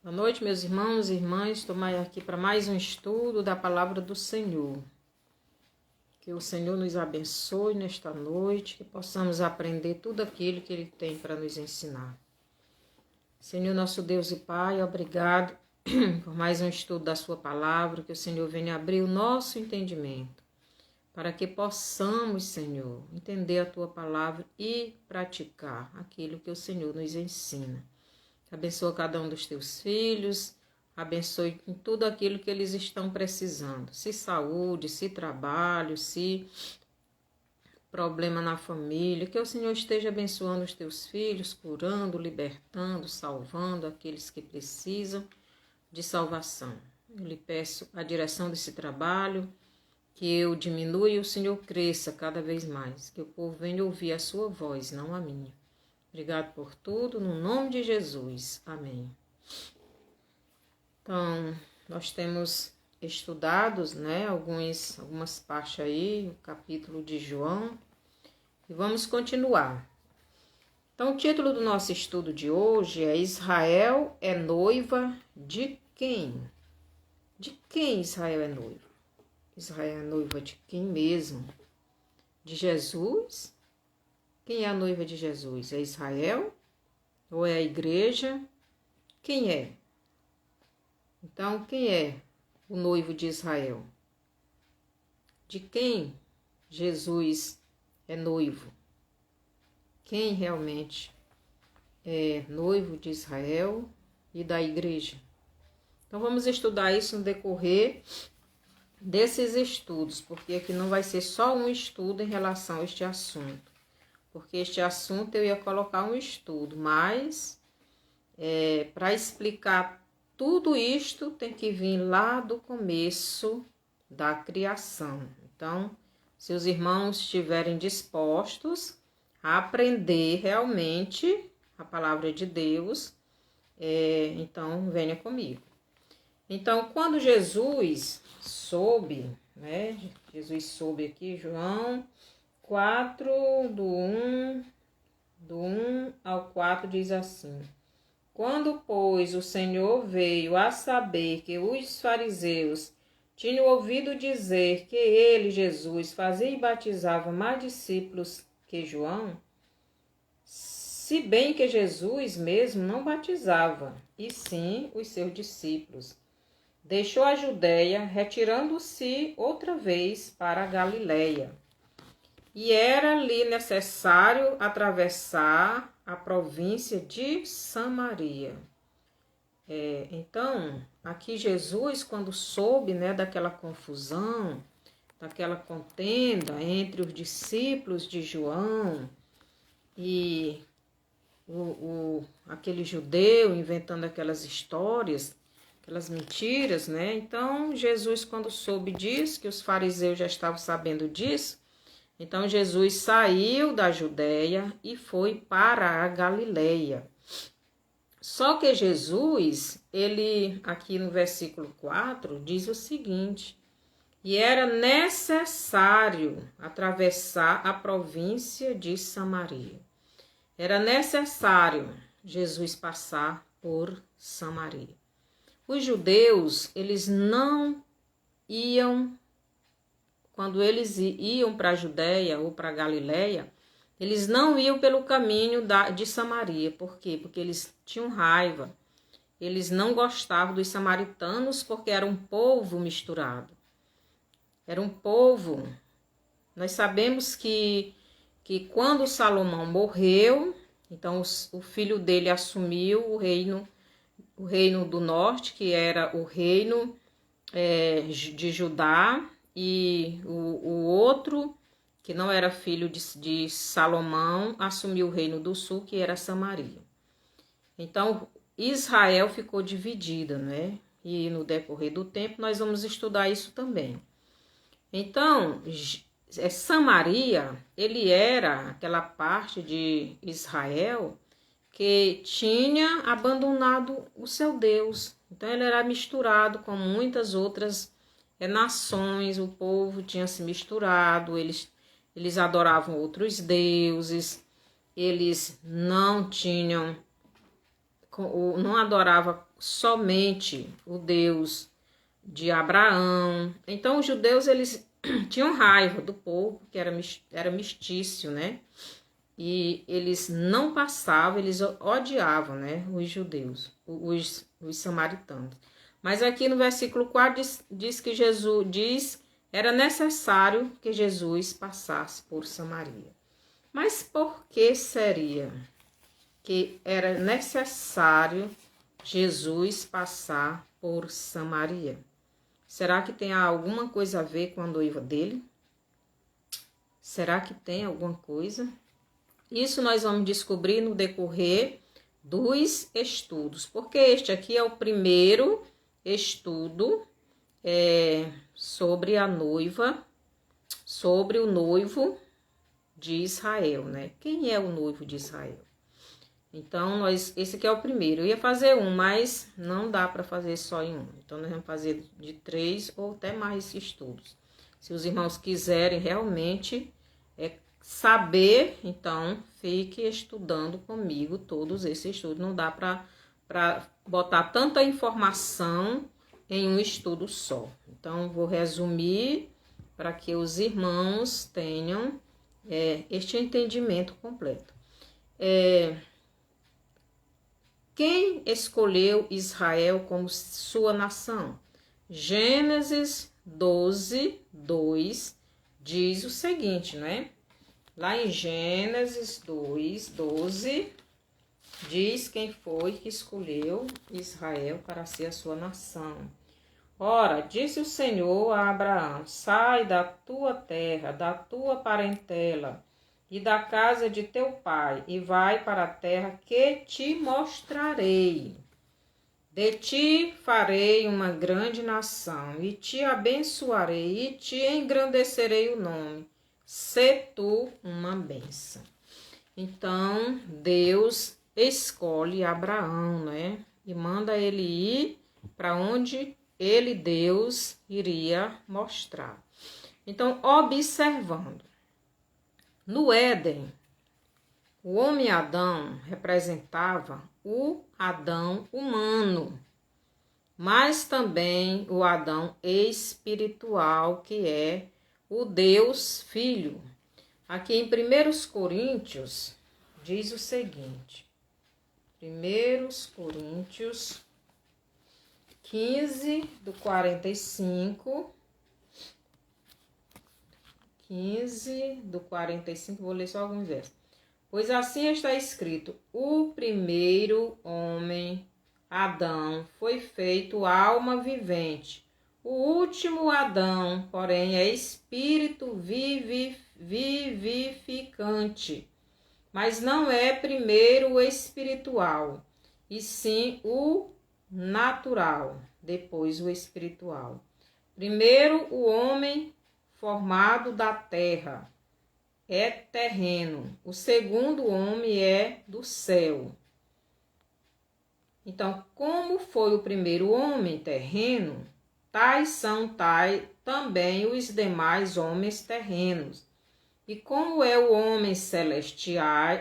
Boa noite, meus irmãos e irmãs. Estou aqui para mais um estudo da Palavra do Senhor. Que o Senhor nos abençoe nesta noite, que possamos aprender tudo aquilo que Ele tem para nos ensinar. Senhor, nosso Deus e Pai, obrigado por mais um estudo da Sua Palavra, que o Senhor venha abrir o nosso entendimento, para que possamos, Senhor, entender a Tua Palavra e praticar aquilo que o Senhor nos ensina. Abençoa cada um dos teus filhos, abençoe em tudo aquilo que eles estão precisando. Se saúde, se trabalho, se problema na família, que o Senhor esteja abençoando os teus filhos, curando, libertando, salvando aqueles que precisam de salvação. Eu lhe peço a direção desse trabalho, que eu diminua e o Senhor cresça cada vez mais, que o povo venha ouvir a sua voz, não a minha. Obrigado por tudo, no nome de Jesus. Amém. Então, nós temos estudados, algumas partes aí, o capítulo de João, e vamos continuar. Então, o título do nosso estudo de hoje é Israel é noiva de quem? De quem Israel é noiva? Israel é noiva de quem mesmo? De Jesus? Quem é a noiva de Jesus? É Israel? Ou é a igreja? Quem é? Então, quem é o noivo de Israel? De quem Jesus é noivo? Quem realmente é noivo de Israel e da igreja? Então, vamos estudar isso no decorrer desses estudos, porque aqui não vai ser só um estudo em relação a este assunto. Porque este assunto eu ia colocar um estudo, mas para explicar tudo isto tem que vir lá do começo da criação. Então, se os irmãos estiverem dispostos a aprender realmente a palavra de Deus, então venha comigo. Então, quando Jesus soube, Jesus soube aqui, João 4, do 1 ao 4, diz assim: Quando, pois, o Senhor veio a saber que os fariseus tinham ouvido dizer que ele, Jesus, fazia e batizava mais discípulos que João, se bem que Jesus mesmo não batizava, e sim os seus discípulos, deixou a Judéia, retirando-se outra vez para a Galiléia. E era-lhe necessário atravessar a província de Samaria. Então, aqui Jesus, quando soube daquela confusão, daquela contenda entre os discípulos de João e aquele judeu inventando aquelas histórias, aquelas mentiras, Então, Jesus, quando soube disso, que os fariseus já estavam sabendo disso, então Jesus saiu da Judéia e foi para a Galileia. Só que Jesus, ele aqui no versículo 4, diz o seguinte: e era necessário atravessar a província de Samaria. Era necessário Jesus passar por Samaria. Os judeus, eles não iam, quando eles iam para a Judéia ou para a Galileia, eles não iam pelo caminho de Samaria. Por quê? Porque eles tinham raiva. Eles não gostavam dos samaritanos porque era um povo misturado. Era um povo. Nós sabemos que quando Salomão morreu, então o filho dele assumiu o reino do norte, que era o reino de Judá, e o outro, que não era filho de Salomão, assumiu o reino do sul, que era Samaria. Então, Israel ficou dividida, E no decorrer do tempo nós vamos estudar isso também. Então, Samaria, ele era aquela parte de Israel que tinha abandonado o seu Deus. Então, ele era misturado com muitas outras nações, o povo tinha se misturado, eles adoravam outros deuses, eles não tinham não adorava somente o Deus de Abraão. Então os judeus eles tinham raiva do povo, que era mistício, né? E eles não passavam, eles odiavam, né, os judeus, os samaritanos. Mas aqui no versículo 4 diz que era necessário que Jesus passasse por Samaria. Mas por que seria que era necessário Jesus passar por Samaria? Será que tem alguma coisa a ver com a noiva dele? Será que tem alguma coisa? Isso nós vamos descobrir no decorrer dos estudos, porque este aqui é o primeiro estudo sobre a noiva, sobre o noivo de Israel, né? Quem é o noivo de Israel? Então, esse aqui é o primeiro. Eu ia fazer um, mas não dá para fazer só em um. Então, nós vamos fazer de 3 ou até mais estudos. Se os irmãos quiserem realmente saber, então, fique estudando comigo todos esses estudos. Não dá para botar tanta informação em um estudo só. Então, vou resumir para que os irmãos tenham este entendimento completo. Quem escolheu Israel como sua nação? Gênesis 12, 2 diz o seguinte, né? Lá em Gênesis 2, 12, diz quem foi que escolheu Israel para ser a sua nação. Ora, disse o Senhor a Abraão: sai da tua terra, da tua parentela e da casa de teu pai, e vai para a terra que te mostrarei. De ti farei uma grande nação, e te abençoarei, e te engrandecerei o nome. Sê tu uma bênção. Então, Deus escolhe Abraão, né? E manda ele ir para onde ele, Deus, iria mostrar. Então, observando. No Éden, o homem Adão representava o Adão humano, mas também o Adão espiritual, que é o Deus Filho. Aqui em 1 Coríntios, diz o seguinte, 1 Coríntios 15, do 45, 15, do 45, vou ler só alguns versos. Pois assim está escrito, o primeiro homem, Adão, foi feito alma vivente. O último Adão, porém, é espírito vivificante. Mas não é primeiro o espiritual, e sim o natural, depois o espiritual. Primeiro o homem formado da terra, é terreno. O segundo homem é do céu. Então, como foi o primeiro homem terreno, tais são também os demais homens terrenos. E como é o homem celestial,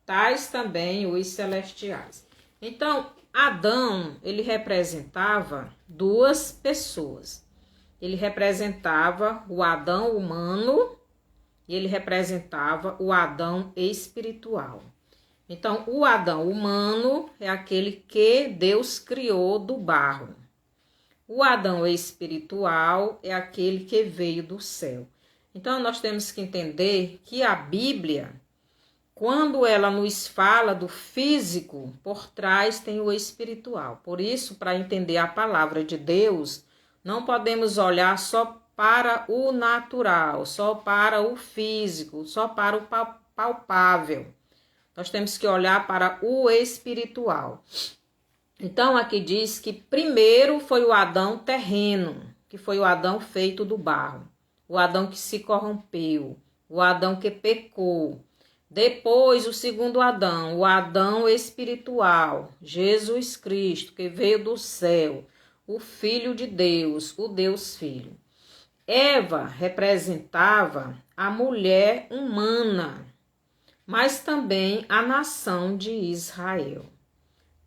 tais também os celestiais. Então, Adão, ele representava duas pessoas. Ele representava o Adão humano e ele representava o Adão espiritual. Então, o Adão humano é aquele que Deus criou do barro. O Adão espiritual é aquele que veio do céu. Então, nós temos que entender que a Bíblia, quando ela nos fala do físico, por trás tem o espiritual. Por isso, para entender a palavra de Deus, não podemos olhar só para o natural, só para o físico, só para o palpável. Nós temos que olhar para o espiritual. Então, aqui diz que primeiro foi o Adão terreno, que foi o Adão feito do barro, o Adão que se corrompeu, o Adão que pecou. Depois, o segundo Adão, o Adão espiritual, Jesus Cristo, que veio do céu, o Filho de Deus, o Deus Filho. Eva representava a mulher humana. mas também a nação de Israel.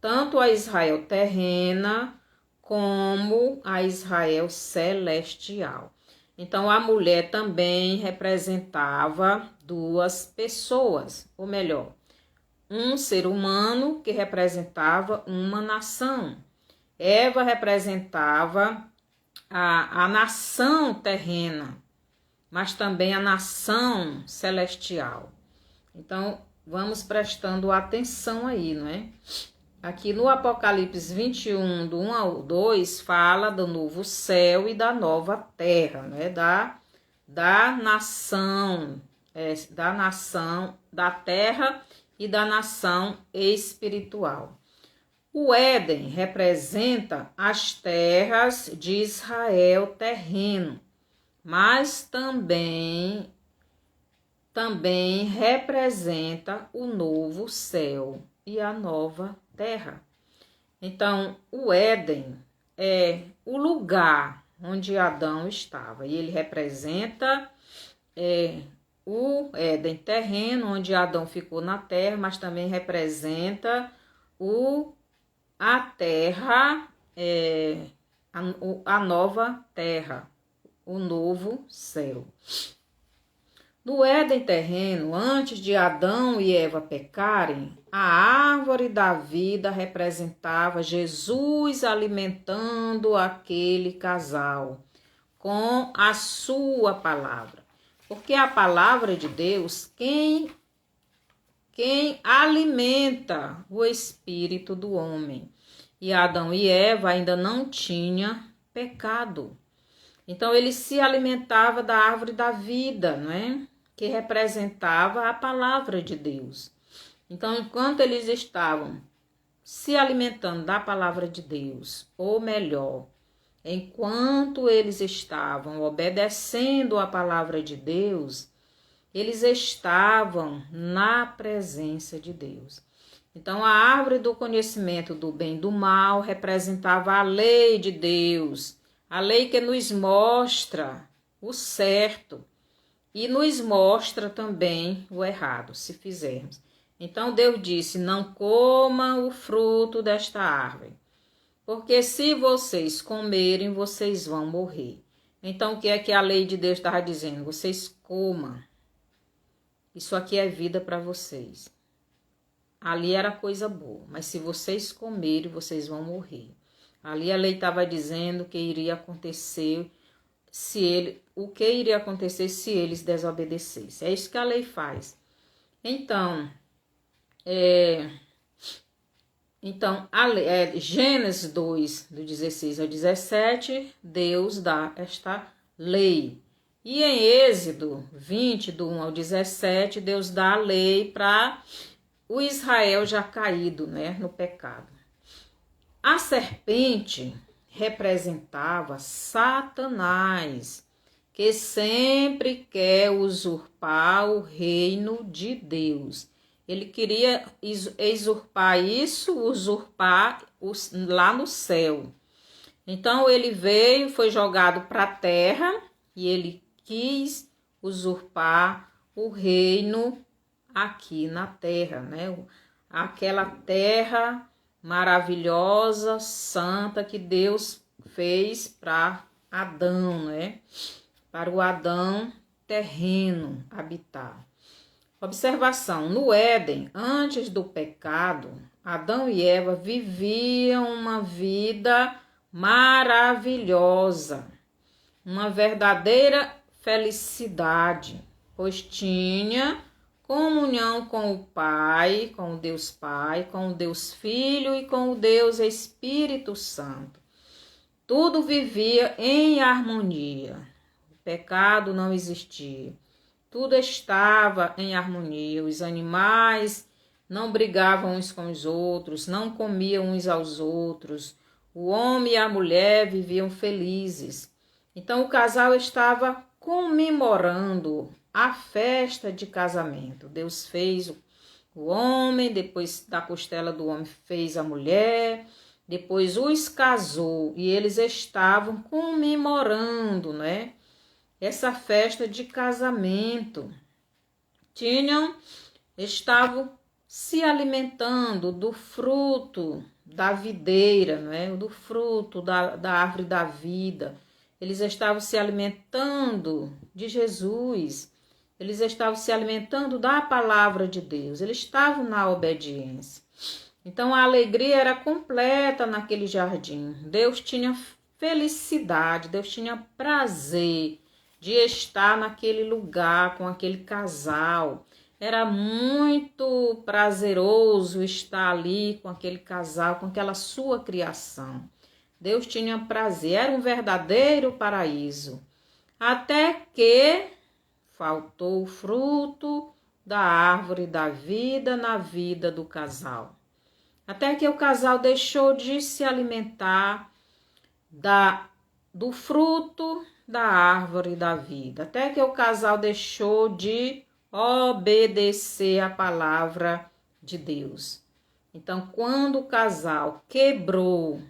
Tanto a Israel terrena como a Israel celestial. Então, a mulher também representava duas pessoas, ou melhor, um ser humano que representava uma nação. Eva representava a nação terrena, mas também a nação celestial. Então, vamos prestando atenção aí, não é? Aqui no Apocalipse 21, do 1 ao 2, fala do novo céu e da nova terra, né? Da nação, da terra e da nação espiritual. O Éden representa as terras de Israel terreno, mas também representa o novo céu e a nova terra. Então, o Éden é o lugar onde Adão estava, e ele representa o Éden terreno, onde Adão ficou na terra, mas também representa a terra, a nova terra, o novo céu. No Éden terreno, antes de Adão e Eva pecarem, a árvore da vida representava Jesus alimentando aquele casal com a sua palavra. Porque a palavra de Deus, quem alimenta o espírito do homem. E Adão e Eva ainda não tinham pecado. Então, ele se alimentava da árvore da vida, não é? Que representava a palavra de Deus. Então, enquanto eles estavam se alimentando da palavra de Deus, ou melhor, enquanto eles estavam obedecendo a palavra de Deus, eles estavam na presença de Deus. Então, a árvore do conhecimento do bem e do mal representava a lei de Deus, a lei que nos mostra o certo e nos mostra também o errado, se fizermos. Então, Deus disse, não comam o fruto desta árvore, porque se vocês comerem, vocês vão morrer. Então, o que é que a lei de Deus estava dizendo? Vocês comam. Isso aqui é vida para vocês. Ali era coisa boa, mas se vocês comerem, vocês vão morrer. Ali a lei estava dizendo que iria acontecer o que iria acontecer se eles desobedecessem. É isso que a lei faz. Então, Gênesis 2, do 16 ao 17, Deus dá esta lei. E em Êxodo 20, do 1 ao 17, Deus dá a lei para o Israel já caído, né, no pecado. A serpente representava Satanás, que sempre quer usurpar o reino de Deus. Ele queria usurpar lá no céu. Então ele veio, foi jogado para a terra e ele quis usurpar o reino aqui na terra, né? Aquela terra maravilhosa, santa que Deus fez para Adão, né? Para o Adão terreno habitar. Observação: no Éden, antes do pecado, Adão e Eva viviam uma vida maravilhosa, uma verdadeira felicidade, pois tinha comunhão com o Pai, com o Deus Pai, com o Deus Filho e com o Deus Espírito Santo. Tudo vivia em harmonia. O pecado não existia. Tudo estava em harmonia. Os animais não brigavam uns com os outros, não comiam uns aos outros. O homem e a mulher viviam felizes. Então o casal estava comemorando a festa de casamento. Deus fez o homem, depois da costela do homem fez a mulher, depois os casou e eles estavam comemorando, né? Essa festa de casamento. Tinham estavam se alimentando do fruto da videira, não é? Do fruto da árvore da vida. Eles estavam se alimentando de Jesus. Eles estavam se alimentando da palavra de Deus. Eles estavam na obediência. Então a alegria era completa naquele jardim. Deus tinha felicidade, Deus tinha prazer de estar naquele lugar com aquele casal. Era muito prazeroso estar ali com aquele casal, com aquela sua criação. Deus tinha prazer, era um verdadeiro paraíso. Até que faltou o fruto da árvore da vida na vida do casal. Até que o casal deixou de se alimentar do fruto da árvore da vida. Até que o casal deixou de obedecer a palavra de Deus. Então, quando o casal quebrou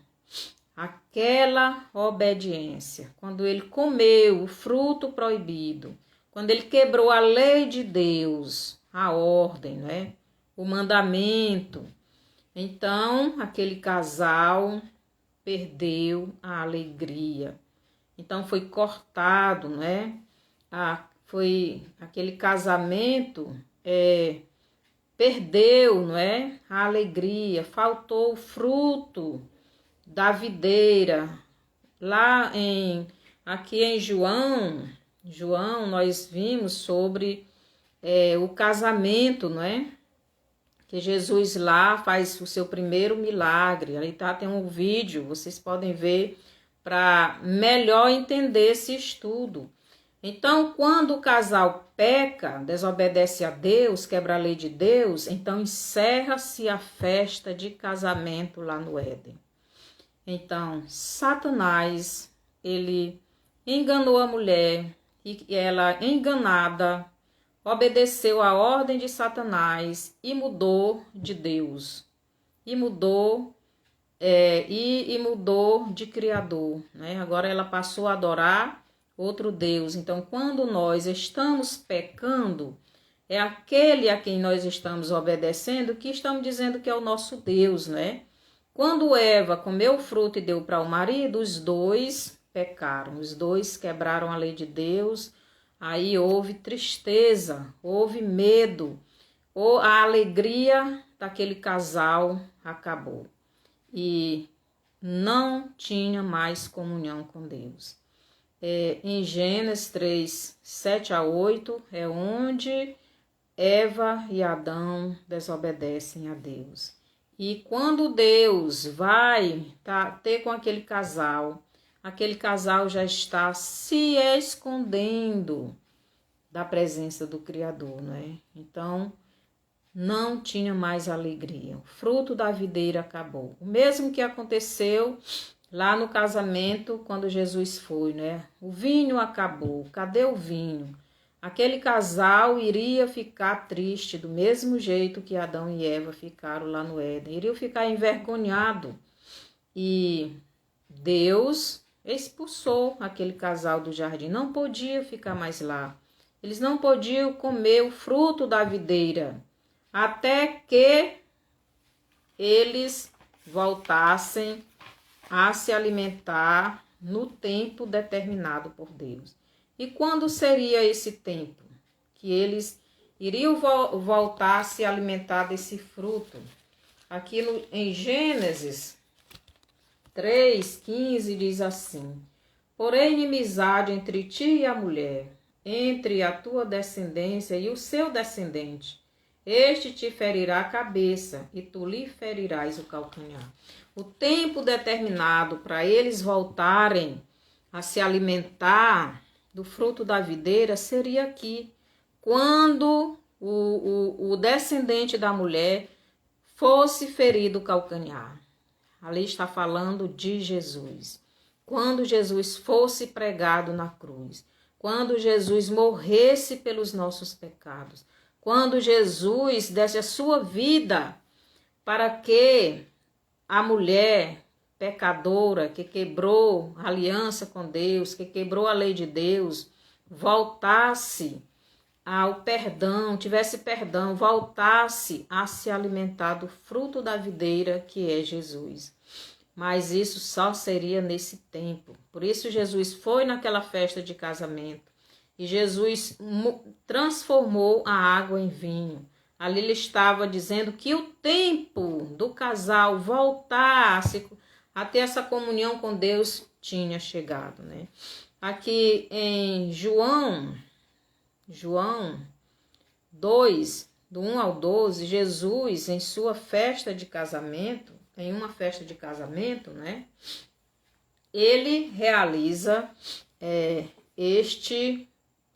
aquela obediência, quando ele comeu o fruto proibido, quando ele quebrou a lei de Deus, a ordem, né? O mandamento, então aquele casal perdeu a alegria. Então foi cortado, né? Foi aquele casamento perdeu, não é? A alegria, faltou o fruto da videira. Aqui em João nós vimos sobre o casamento, não é? Que Jesus lá faz o seu primeiro milagre. Ali tem um vídeo, vocês podem ver para melhor entender esse estudo. Então, quando o casal peca, desobedece a Deus, quebra a lei de Deus, então encerra-se a festa de casamento lá no Éden. Então, Satanás, ele enganou a mulher e ela, enganada, obedeceu a ordem de Satanás e mudou de Deus. E mudou de Criador, né? Agora ela passou a adorar outro Deus. Então, quando nós estamos pecando, é aquele a quem nós estamos obedecendo que estamos dizendo que é o nosso Deus, né? Quando Eva comeu o fruto e deu para o marido, os dois pecaram, os dois quebraram a lei de Deus. Aí houve tristeza, houve medo, a alegria daquele casal acabou. E não tinha mais comunhão com Deus. Em Gênesis 3, 7 a 8, é onde Eva e Adão desobedecem a Deus. E quando Deus vai ter com aquele casal já está se escondendo da presença do Criador, né? Então, não tinha mais alegria. O fruto da videira acabou. O mesmo que aconteceu lá no casamento, quando Jesus foi, né? O vinho acabou. Cadê o vinho? Aquele casal iria ficar triste do mesmo jeito que Adão e Eva ficaram lá no Éden. Iriam ficar envergonhados. E Deus expulsou aquele casal do jardim. Não podia ficar mais lá. Eles não podiam comer o fruto da videira. Até que eles voltassem a se alimentar no tempo determinado por Deus. E quando seria esse tempo que eles iriam voltar a se alimentar desse fruto? Aqui em Gênesis 3:15 diz assim: porém, inimizade entre ti e a mulher, entre a tua descendência e o seu descendente. Este te ferirá a cabeça e tu lhe ferirás o calcanhar. O tempo determinado para eles voltarem a se alimentar do fruto da videira seria aqui, quando o descendente da mulher fosse ferido o calcanhar. Ali está falando de Jesus. Quando Jesus fosse pregado na cruz, quando Jesus morresse pelos nossos pecados, quando Jesus desse a sua vida para que a mulher pecadora que quebrou a aliança com Deus, que quebrou a lei de Deus, voltasse ao perdão, tivesse perdão, voltasse a se alimentar do fruto da videira que é Jesus. Mas isso só seria nesse tempo. Por isso Jesus foi naquela festa de casamento e Jesus transformou a água em vinho. Ali ele estava dizendo que o tempo do casal voltar a ter essa comunhão com Deus tinha chegado, né? Aqui em João 2, do 1 ao 12, Jesus, em sua festa de casamento, em uma festa de casamento, né? Ele realiza este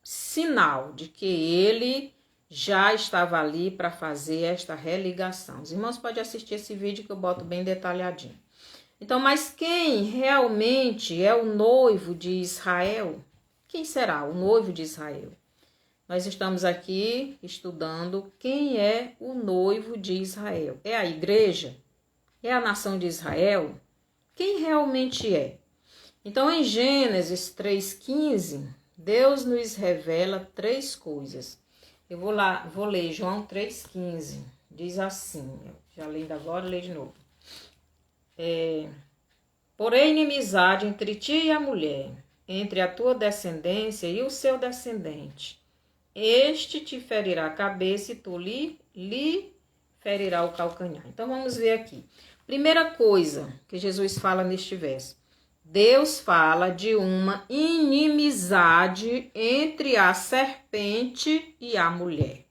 sinal de que ele já estava ali para fazer esta religação. Os irmãos podem assistir esse vídeo que eu boto bem detalhadinho. Então, mas quem realmente é o noivo de Israel? Quem será o noivo de Israel? Nós estamos aqui estudando quem é o noivo de Israel. É a igreja? É a nação de Israel? Quem realmente é? Então, em Gênesis 3,15, Deus nos revela 3 coisas. Eu vou ler João 3,15. Diz assim, já lendo agora, leio de novo. Porém, inimizade entre ti e a mulher, entre a tua descendência e o seu descendente. Este te ferirá a cabeça e tu lhe ferirá o calcanhar. Então, vamos ver aqui. Primeira coisa que Jesus fala neste verso. Deus fala de uma inimizade entre a serpente e a mulher.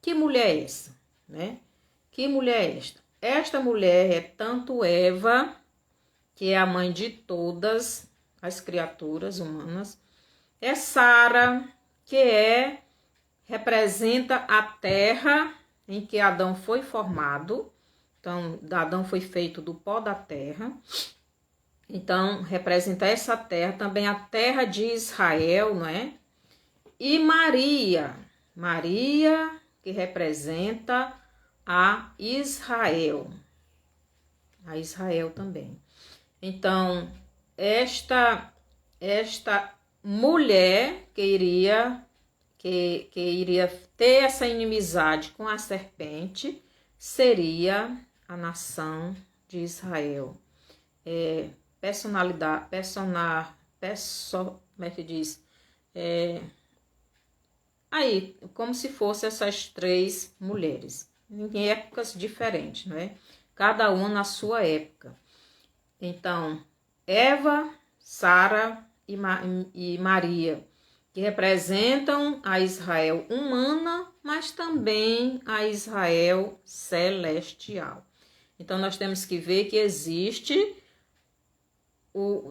Que mulher é essa? Né? Que mulher é esta? Esta mulher é tanto Eva, que é a mãe de todas as criaturas humanas, é Sara, que representa a terra em que Adão foi formado. Então, Adão foi feito do pó da terra. Então, representa essa terra, também a terra de Israel, não é? E Maria, que representa a Israel também. Então, esta mulher que iria ter essa inimizade com a serpente seria a nação de Israel. Como é que diz? Aí, como se fossem essas 3 mulheres, em épocas diferentes, não é? Cada uma na sua época. Então, Eva, Sara e Maria, que representam a Israel humana, mas também a Israel celestial. Então, nós temos que ver que existe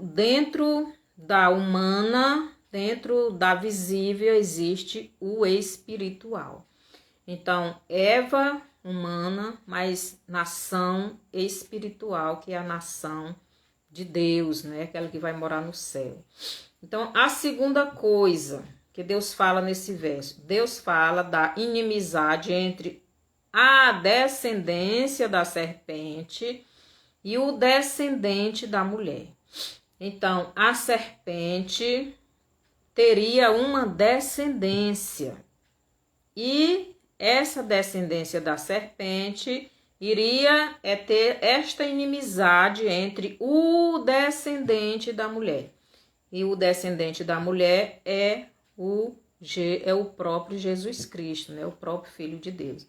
dentro da humana, dentro da visível, existe o espiritual. Então, Eva, humana, mas nação espiritual, que é a nação de Deus, né? Aquela que vai morar no céu. Então, a segunda coisa que Deus fala nesse verso, Deus fala da inimizade entre a descendência da serpente e o descendente da mulher. Então, a serpente teria uma descendência e essa descendência da serpente iria ter esta inimizade entre o descendente da mulher. E o descendente da mulher é o próprio Jesus Cristo, né? O próprio Filho de Deus.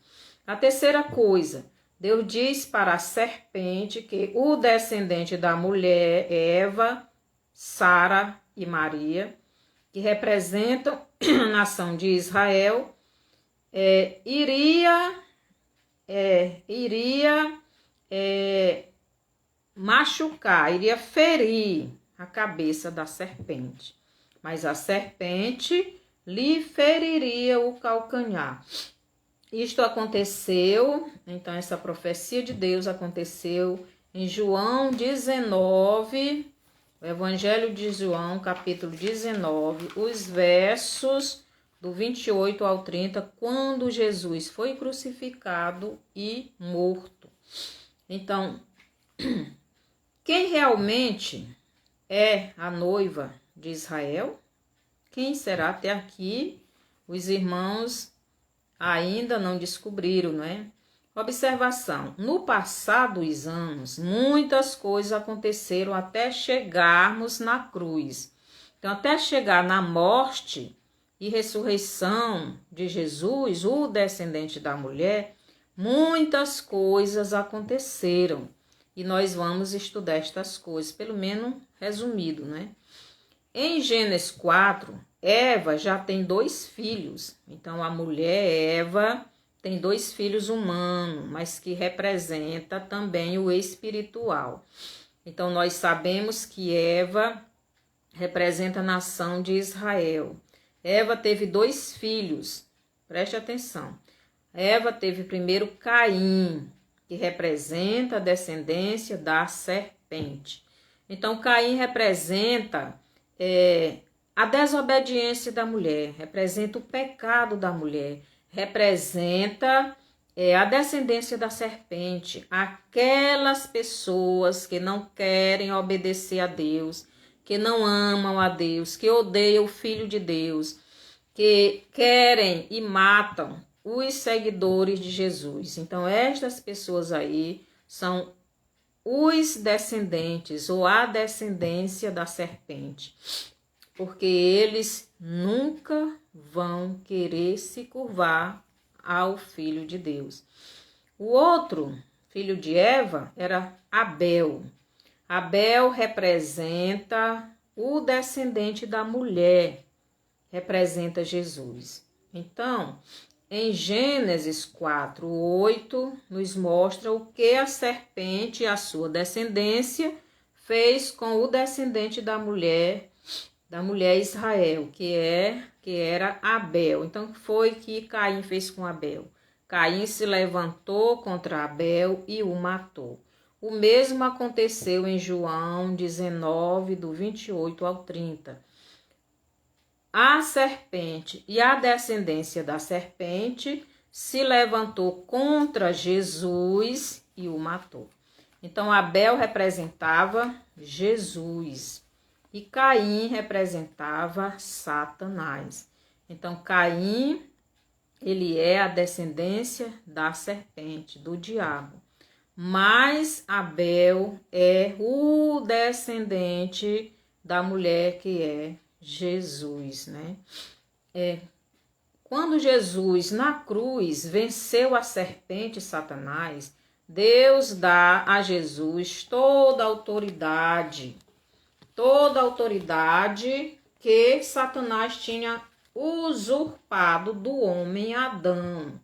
A terceira coisa, Deus diz para a serpente que o descendente da mulher, Eva, Sara e Maria, que representam a nação de Israel, iria machucar, iria ferir a cabeça da serpente. Mas a serpente lhe feriria o calcanhar. Isto aconteceu, então essa profecia de Deus aconteceu em João 19, o Evangelho de João, capítulo 19, os versos do 28 ao 30, quando Jesus foi crucificado e morto. Então, quem realmente é a noiva de Israel? Quem será? Até aqui os irmãos ainda não descobriram, não é? Observação: no passado dos anos, muitas coisas aconteceram até chegarmos na cruz. Então, até chegar na morte e ressurreição de Jesus, o descendente da mulher, muitas coisas aconteceram. E nós vamos estudar estas coisas, pelo menos resumido, né? Em Gênesis 4, Eva já tem 2 filhos. Então, a mulher Eva tem 2 filhos humanos, mas que representa também o espiritual. Então, nós sabemos que Eva representa a nação de Israel. Eva teve 2 filhos, preste atenção. Eva teve primeiro Caim, que representa a descendência da serpente. Então, Caim representa a desobediência da mulher, representa o pecado da mulher, representa a descendência da serpente, aquelas pessoas que não querem obedecer a Deus, que não amam a Deus, que odeiam o Filho de Deus, que querem e matam os seguidores de Jesus. Então, estas pessoas aí são os descendentes ou a descendência da serpente, porque eles nunca vão querer se curvar ao Filho de Deus. O outro filho de Eva era Abel. Abel representa o descendente da mulher, representa Jesus. Então, em Gênesis 4:8, nos mostra o que a serpente e a sua descendência fez com o descendente da mulher Israel, que era Abel. Então, foi que Caim fez com Abel. Caim se levantou contra Abel e o matou. O mesmo aconteceu em João 19, do 28 ao 30. A serpente e a descendência da serpente se levantou contra Jesus e o matou. Então, Abel representava Jesus e Caim representava Satanás. Então, Caim, ele é a descendência da serpente, do diabo. Mas Abel é o descendente da mulher, que é Jesus, né? Quando Jesus na cruz venceu a serpente Satanás, Deus dá a Jesus toda a autoridade que Satanás tinha usurpado do homem Adão,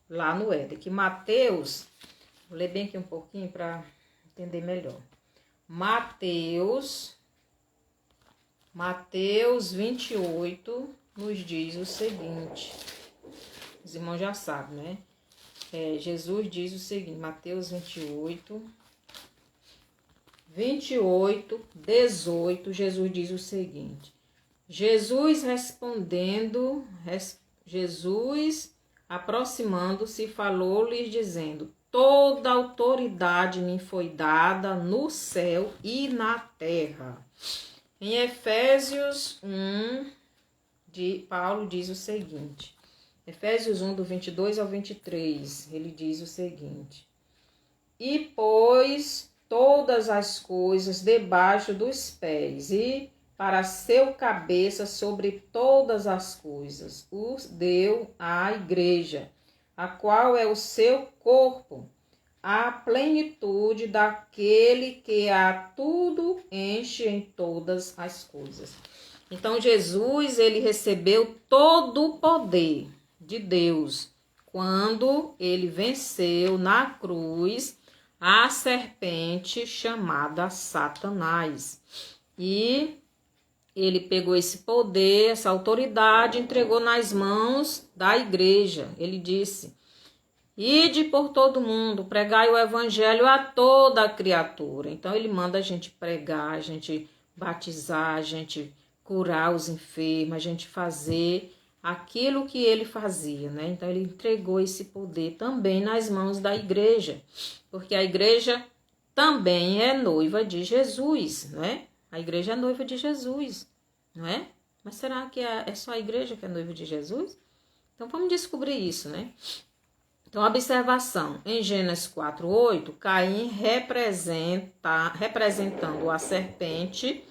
lá no Éden. Que Mateus, vou ler bem aqui um pouquinho para entender melhor. Mateus 28 nos diz o seguinte. Os irmãos já sabem, né? Jesus diz o seguinte, Mateus 28, 18, Jesus diz o seguinte. Jesus aproximando-se, falou-lhes dizendo: toda autoridade me foi dada no céu e na terra. Em Efésios 1, Paulo diz o seguinte. Efésios 1, do 22 ao 23, ele diz o seguinte. E pôs todas as coisas debaixo dos pés, e para seu cabeça sobre todas as coisas, os deu à igreja, a qual é o seu corpo, a plenitude daquele que a tudo enche em todas as coisas. Então, Jesus, ele recebeu todo o poder de Deus quando ele venceu na cruz a serpente chamada Satanás. E ele pegou esse poder, essa autoridade, entregou nas mãos da igreja. Ele disse: ide por todo mundo, pregai o evangelho a toda a criatura. Então, ele manda a gente pregar, a gente batizar, a gente curar os enfermos, a gente fazer aquilo que ele fazia, né? Então, ele entregou esse poder também nas mãos da igreja, porque a igreja também é noiva de Jesus, né? A igreja é noiva de Jesus, não é? Mas será que é só a igreja que é noiva de Jesus? Então, vamos descobrir isso, né? Então, observação. Em Gênesis 4:8, Caim representando a serpente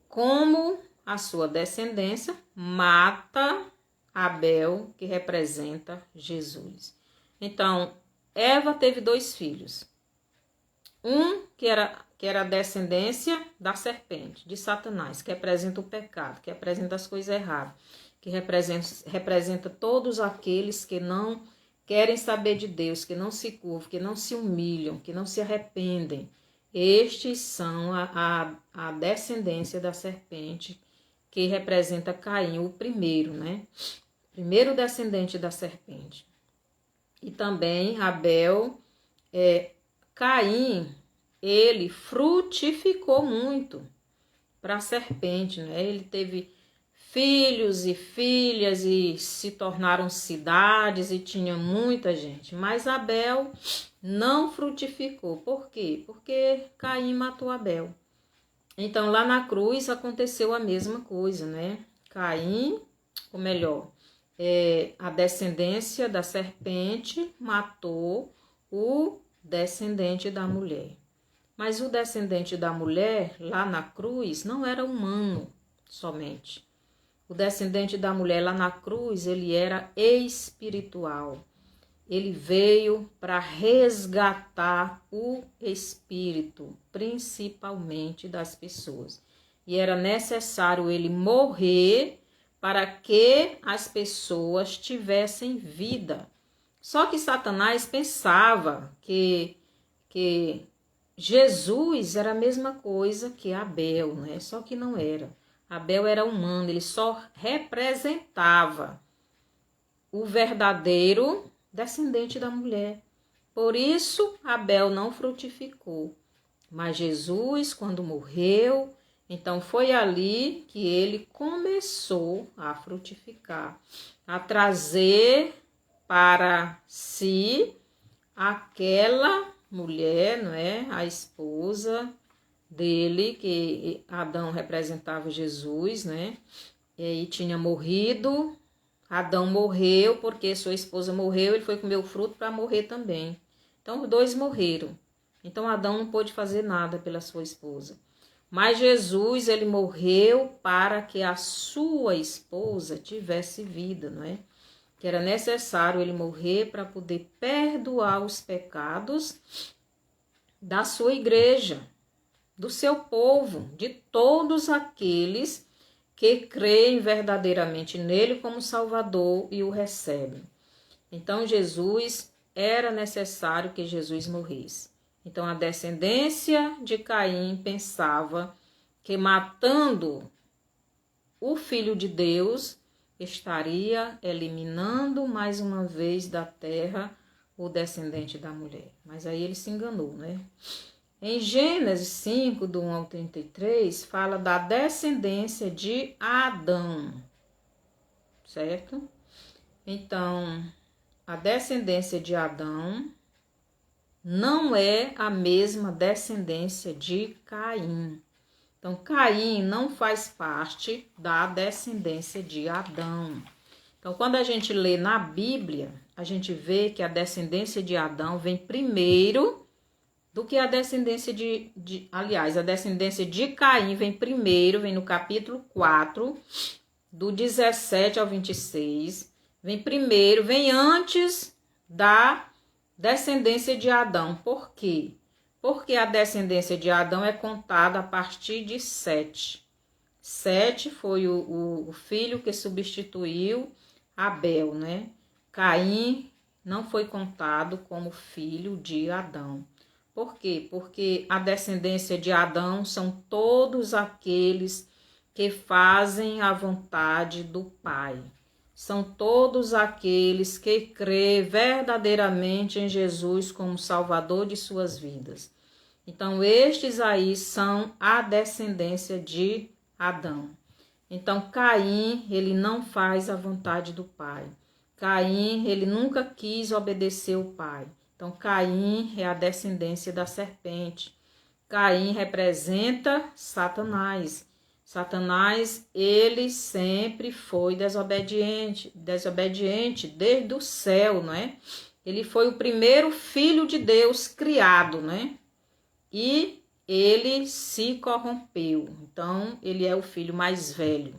como a sua descendência, mata Abel, que representa Jesus. Então, Eva teve 2 filhos. Um que era a descendência da serpente, de Satanás, que representa o pecado, que representa as coisas erradas, que representa todos aqueles que não querem saber de Deus, que não se curvam, que não se humilham, que não se arrependem. Estes são a descendência da serpente, que representa Caim, o primeiro, né? Primeiro descendente da serpente. E também Abel, Caim, ele frutificou muito para a serpente, né? Ele teve filhos e filhas e se tornaram cidades e tinha muita gente. Mas Abel não frutificou. Por quê? Porque Caim matou Abel. Então lá na cruz aconteceu a mesma coisa, né? Caim, ou melhor, a descendência da serpente matou o descendente da mulher. Mas o descendente da mulher, lá na cruz, não era humano somente. O descendente da mulher lá na cruz, ele era espiritual. Ele veio para resgatar o espírito, principalmente das pessoas. E era necessário ele morrer para que as pessoas tivessem vida. Só que Satanás pensava que Jesus era a mesma coisa que Abel, né? Só que não era. Abel era humano, ele só representava o verdadeiro descendente da mulher. Por isso, Abel não frutificou. Mas Jesus, quando morreu, então foi ali que ele começou a frutificar, a trazer para si aquela mulher, não é? A esposa dele, que Adão representava Jesus, né? E tinha morrido. Adão morreu porque sua esposa morreu, ele foi comer o fruto para morrer também. Então, os 2 morreram. Então, Adão não pôde fazer nada pela sua esposa. Mas Jesus, ele morreu para que a sua esposa tivesse vida, não é? Que era necessário ele morrer para poder perdoar os pecados da sua igreja, do seu povo, de todos aqueles que creem verdadeiramente nele como Salvador e o recebem. Então, era necessário que Jesus morresse. Então, a descendência de Caim pensava que matando o Filho de Deus estaria eliminando mais uma vez da terra o descendente da mulher. Mas aí ele se enganou, né? Em Gênesis 5, do 1 ao 33, fala da descendência de Adão, certo? Então, a descendência de Adão não é a mesma descendência de Caim. Então, Caim não faz parte da descendência de Adão. Então, quando a gente lê na Bíblia, a gente vê que a descendência de Adão vem primeiro do que a descendência aliás, a descendência de Caim vem primeiro, vem no capítulo 4, do 17 ao 26, vem primeiro, vem antes da descendência de Adão. Por quê? Porque a descendência de Adão é contada a partir de Sete. Sete foi o filho que substituiu Abel, né? Caim não foi contado como filho de Adão. Por quê? Porque a descendência de Adão são todos aqueles que fazem a vontade do Pai. São todos aqueles que crêem verdadeiramente em Jesus como Salvador de suas vidas. Então, estes aí são a descendência de Adão. Então, Caim, ele não faz a vontade do Pai. Caim, ele nunca quis obedecer o Pai. Então, Caim é a descendência da serpente. Caim representa Satanás. Satanás, ele sempre foi desobediente desde o céu, não é? Ele foi o primeiro filho de Deus criado, né? E ele se corrompeu. Então, ele é o filho mais velho.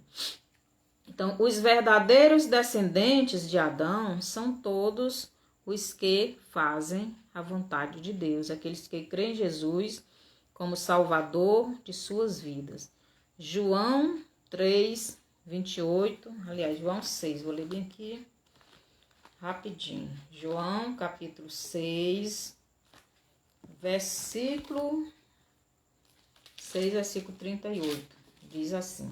Então, os verdadeiros descendentes de Adão são todos os que fazem a vontade de Deus, aqueles que creem em Jesus como Salvador de suas vidas. João 3, 28, aliás, João 6, vou ler bem aqui rapidinho. João, capítulo 6, versículo 38, diz assim: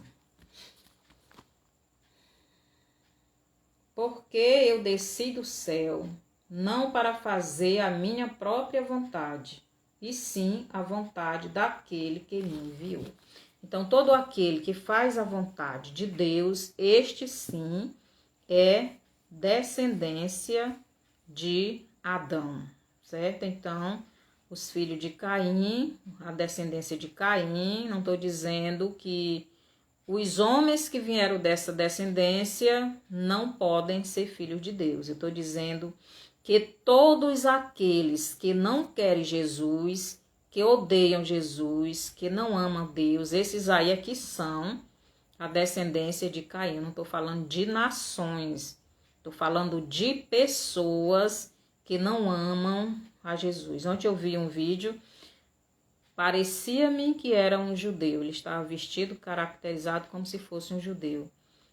Porque eu desci do céu, não para fazer a minha própria vontade, e sim a vontade daquele que me enviou. Então, todo aquele que faz a vontade de Deus, este sim é descendência de Adão, certo? Então, os filhos de Caim, a descendência de Caim, não estou dizendo que os homens que vieram dessa descendência não podem ser filhos de Deus. Eu estou dizendo que todos aqueles que não querem Jesus, que odeiam Jesus, que não amam Deus, esses aí é que são a descendência de Caim. Eu não estou falando de nações, estou falando de pessoas que não amam a Jesus. Ontem eu vi um vídeo, parecia-me que era um judeu. Ele estava vestido, caracterizado como se fosse um judeu,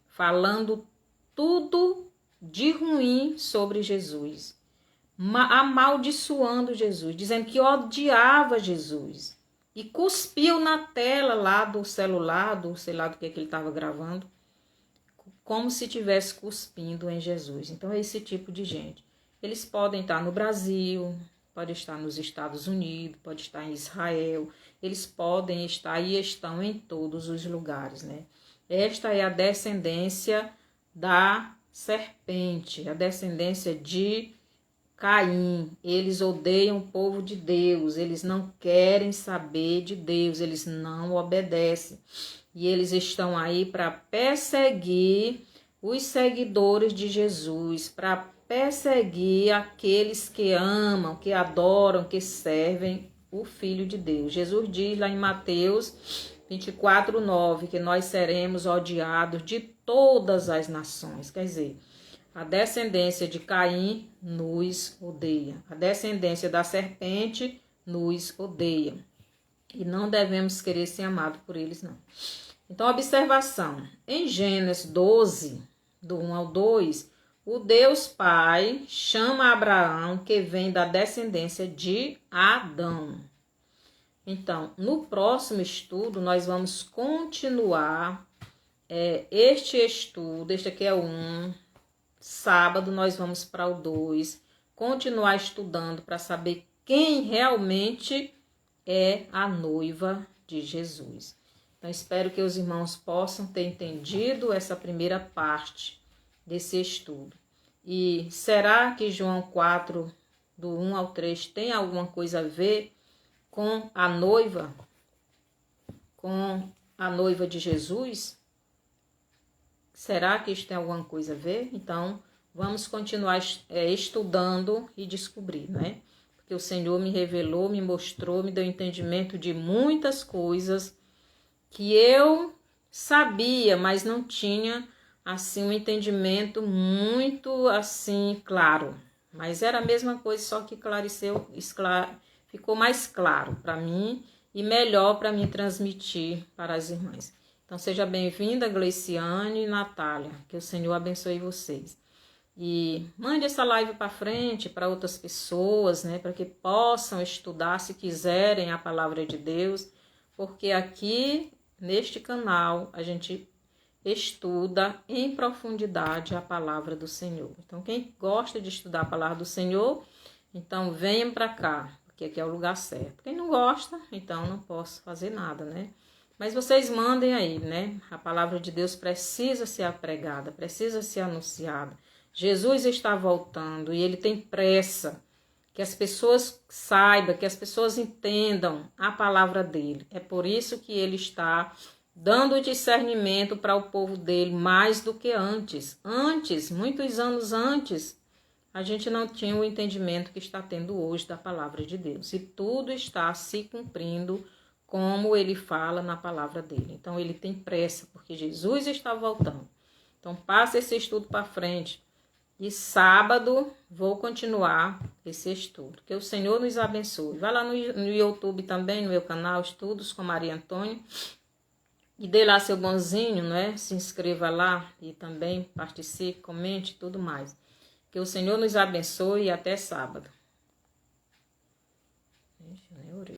falando tudo de ruim sobre Jesus, amaldiçoando Jesus, dizendo que odiava Jesus. E cuspiu na tela lá do celular, sei lá do que ele estava gravando, como se estivesse cuspindo em Jesus. Então é esse tipo de gente. Eles podem estar no Brasil, podem estar nos Estados Unidos, podem estar em Israel. Eles podem estar e estão em todos os lugares, né? Esta é a descendência da serpente, a descendência de Caim. Eles odeiam o povo de Deus, eles não querem saber de Deus, eles não obedecem. E eles estão aí para perseguir os seguidores de Jesus, para perseguir aqueles que amam, que adoram, que servem o Filho de Deus. Jesus diz lá em Mateus 24, 9, que nós seremos odiados de todas as nações. Quer dizer, a descendência de Caim nos odeia. A descendência da serpente nos odeia. E não devemos querer ser amados por eles, não. Então, observação. Em Gênesis 12, do 1 ao 2, o Deus Pai chama Abraão, que vem da descendência de Adão. Então, no próximo estudo, nós vamos continuar este estudo. Este aqui é o 1. Sábado nós vamos para o 2, continuar estudando para saber quem realmente é a noiva de Jesus. Então, espero que os irmãos possam ter entendido essa primeira parte desse estudo. E será que João 4, do 1 ao 3, tem alguma coisa a ver com a noiva? Com a noiva de Jesus? Será que isso tem alguma coisa a ver? Então, vamos continuar estudando e descobrir, né? Porque o Senhor me revelou, me mostrou, me deu entendimento de muitas coisas que eu sabia, mas não tinha, assim, um entendimento muito, assim, claro. Mas era a mesma coisa, só que ficou mais claro para mim e melhor para mim transmitir para as irmãs. Então, seja bem-vinda, Gleiciane e Natália. Que o Senhor abençoe vocês. E mande essa live para frente, para outras pessoas, né? Para que possam estudar, se quiserem, a palavra de Deus. Porque aqui, neste canal, a gente estuda em profundidade a palavra do Senhor. Então, quem gosta de estudar a palavra do Senhor, então venham para cá, porque aqui é o lugar certo. Quem não gosta, então não posso fazer nada, né? Mas vocês mandem aí, né? A palavra de Deus precisa ser pregada, precisa ser anunciada. Jesus está voltando e ele tem pressa que as pessoas saibam, que as pessoas entendam a palavra dele. É por isso que ele está dando discernimento para o povo dele mais do que antes. Antes, muitos anos antes, a gente não tinha o entendimento que está tendo hoje da palavra de Deus. E tudo está se cumprindo como ele fala na palavra dele. Então, ele tem pressa, porque Jesus está voltando. Então, passa esse estudo para frente. E sábado, vou continuar esse estudo. Que o Senhor nos abençoe. Vai lá no YouTube também, no meu canal, Estudos com Maria Antônia. E dê lá seu bonzinho, né? Se inscreva lá e também participe, comente e tudo mais. Que o Senhor nos abençoe e até sábado.